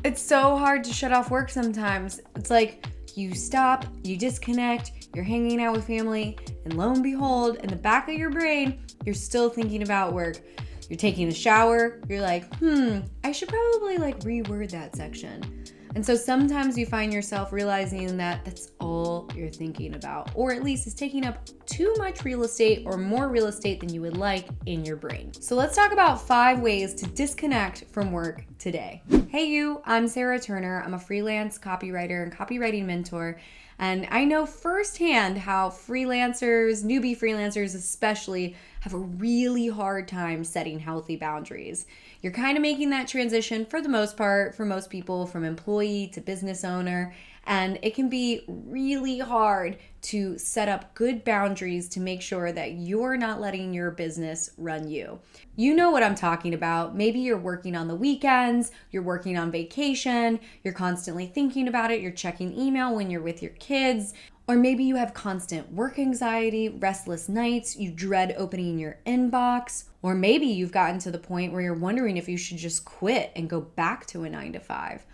It's so hard to shut off work sometimes. It's like you stop, you disconnect, you're hanging out with family, and lo and behold, in the back of your brain, you're still thinking about work. You're taking a shower, you're like, I should probably reword that section. And so sometimes you find yourself realizing that that's all you're thinking about, or at least is taking up too much real estate or more real estate than you would like in your brain. So let's talk about 5 ways to disconnect from work today. Hey you, I'm Sarah Turner. I'm a freelance copywriter and copywriting mentor. And I know firsthand how freelancers, newbie freelancers especially, have a really hard time setting healthy boundaries. You're kind of making that transition for the most part, for most people, from employee to business owner. And it can be really hard to set up good boundaries to make sure that you're not letting your business run you. You know what I'm talking about. Maybe you're working on the weekends, you're working on vacation, you're constantly thinking about it, you're checking email when you're with your kids, or maybe you have constant work anxiety, restless nights, you dread opening your inbox, or maybe you've gotten to the point where you're wondering if you should just quit and go back to a 9 to 5.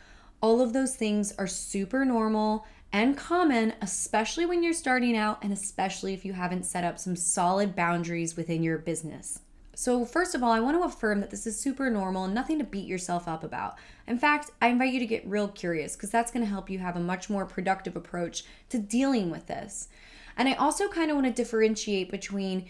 All of those things are super normal and common, especially when you're starting out and especially if you haven't set up some solid boundaries within your business. So first of all, I want to affirm that this is super normal and nothing to beat yourself up about. In fact, I invite you to get real curious because that's going to help you have a much more productive approach to dealing with this. And I also kind of want to differentiate between,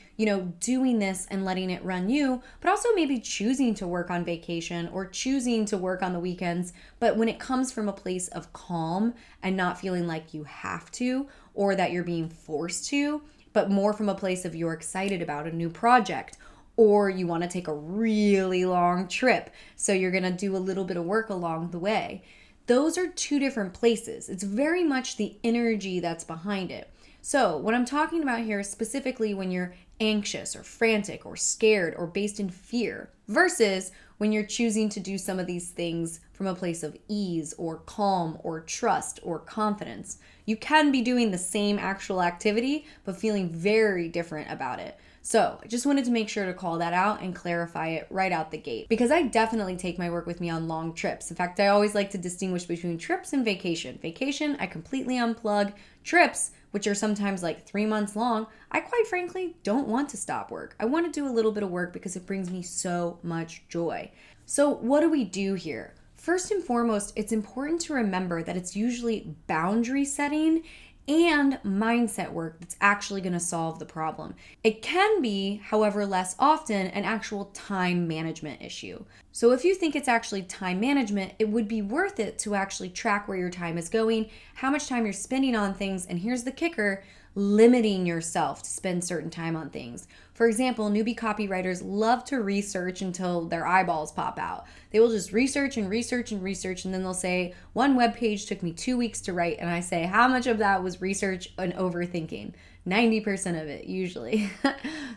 doing this and letting it run you, but also maybe choosing to work on vacation or choosing to work on the weekends. But when it comes from a place of calm and not feeling like you have to or that you're being forced to, but more from a place of you're excited about a new project or you want to take a really long trip. So you're going to do a little bit of work along the way. Those are 2 different places. It's very much the energy that's behind it. So what I'm talking about here is specifically when you're anxious or frantic or scared or based in fear versus when you're choosing to do some of these things from a place of ease or calm or trust or confidence. You can be doing the same actual activity, but feeling very different about it. So I just wanted to make sure to call that out and clarify it right out the gate because I definitely take my work with me on long trips. In fact, I always like to distinguish between trips and vacation. Vacation, I completely unplug. Trips, which are sometimes 3 months long, I quite frankly don't want to stop work. I want to do a little bit of work because it brings me so much joy. So what do we do here? First and foremost, it's important to remember that it's usually boundary setting and mindset work that's actually going to solve the problem. It can be, however, less often an actual time management issue. So if you think it's actually time management, it would be worth it to actually track where your time is going, how much time you're spending on things, and here's the kicker, limiting yourself to spend certain time on things. For example, newbie copywriters love to research until their eyeballs pop out. They will just research and research and research, and then they'll say, one web page took me 2 weeks to write, and I say, how much of that was research and overthinking? 90% of it, usually.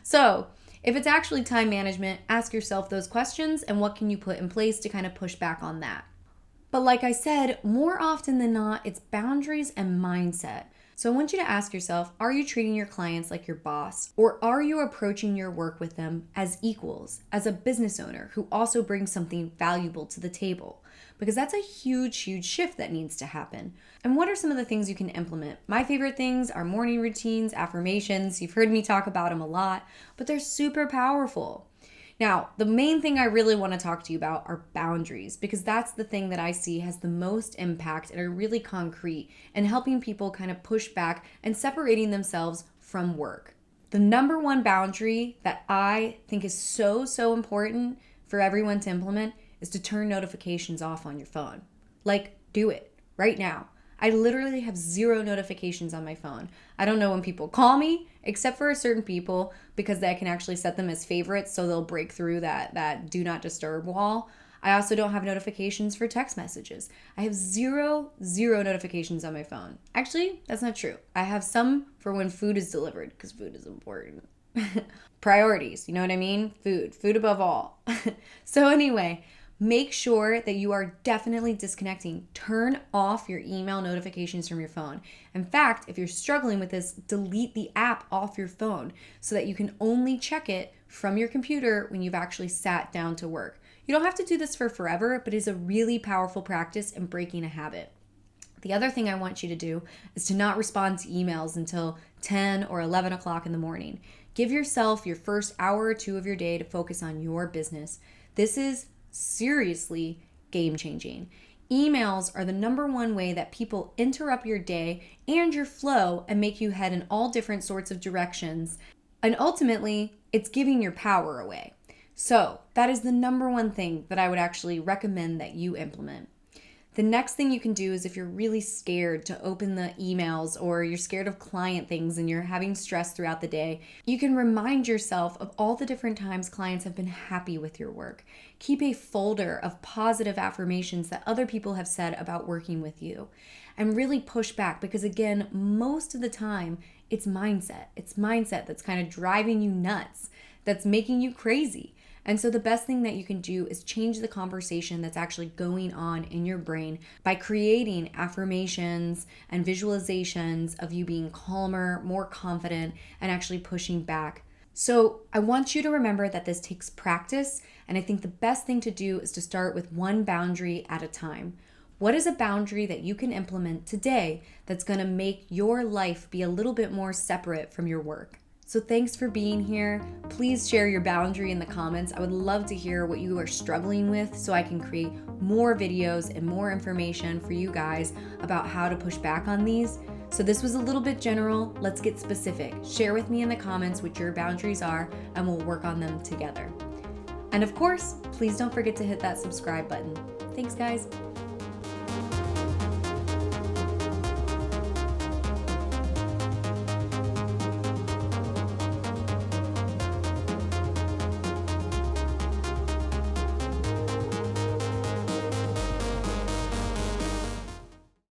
So if it's actually time management, ask yourself those questions and what can you put in place to kind of push back on that. But like I said, more often than not, it's boundaries and mindset. So I want you to ask yourself, are you treating your clients like your boss? Or are you approaching your work with them as equals, as a business owner who also brings something valuable to the table? Because that's a huge, huge shift that needs to happen. And what are some of the things you can implement? My favorite things are morning routines, affirmations. You've heard me talk about them a lot, but they're super powerful. Now, the main thing I really want to talk to you about are boundaries because that's the thing that I see has the most impact and are really concrete in helping people kind of push back and separating themselves from work. The number one boundary that I think is so, so important for everyone to implement is to turn notifications off on your phone. Do it right now. I literally have 0 notifications on my phone. I don't know when people call me, except for certain people, because I can actually set them as favorites so they'll break through that do not disturb wall. I also don't have notifications for text messages. I have zero notifications on my phone. Actually, that's not true. I have some for when food is delivered, because food is important. Priorities, you know what I mean? Food above all. So anyway, make sure that you are definitely disconnecting. Turn off your email notifications from your phone. In fact, if you're struggling with this, delete the app off your phone so that you can only check it from your computer when you've actually sat down to work. You don't have to do this for forever, but it's a really powerful practice in breaking a habit. The other thing I want you to do is to not respond to emails until 10 or 11 o'clock in the morning. Give yourself your first hour or two of your day to focus on your business. This is seriously game changing. Emails are the number one way that people interrupt your day and your flow and make you head in all different sorts of directions. And ultimately, it's giving your power away. So that is the number one thing that I would actually recommend that you implement. The next thing you can do is if you're really scared to open the emails or you're scared of client things and you're having stress throughout the day, you can remind yourself of all the different times clients have been happy with your work. Keep a folder of positive affirmations that other people have said about working with you and really push back because, again, most of the time it's mindset. It's mindset that's kind of driving you nuts, that's making you crazy. And so the best thing that you can do is change the conversation that's actually going on in your brain by creating affirmations and visualizations of you being calmer, more confident, and actually pushing back. So I want you to remember that this takes practice, and I think the best thing to do is to start with one boundary at a time. What is a boundary that you can implement today that's going to make your life be a little bit more separate from your work? So thanks for being here. Please share your boundary in the comments. I would love to hear what you are struggling with so I can create more videos and more information for you guys about how to push back on these. So this was a little bit general. Let's get specific. Share with me in the comments what your boundaries are and we'll work on them together. And of course, please don't forget to hit that subscribe button. Thanks, guys.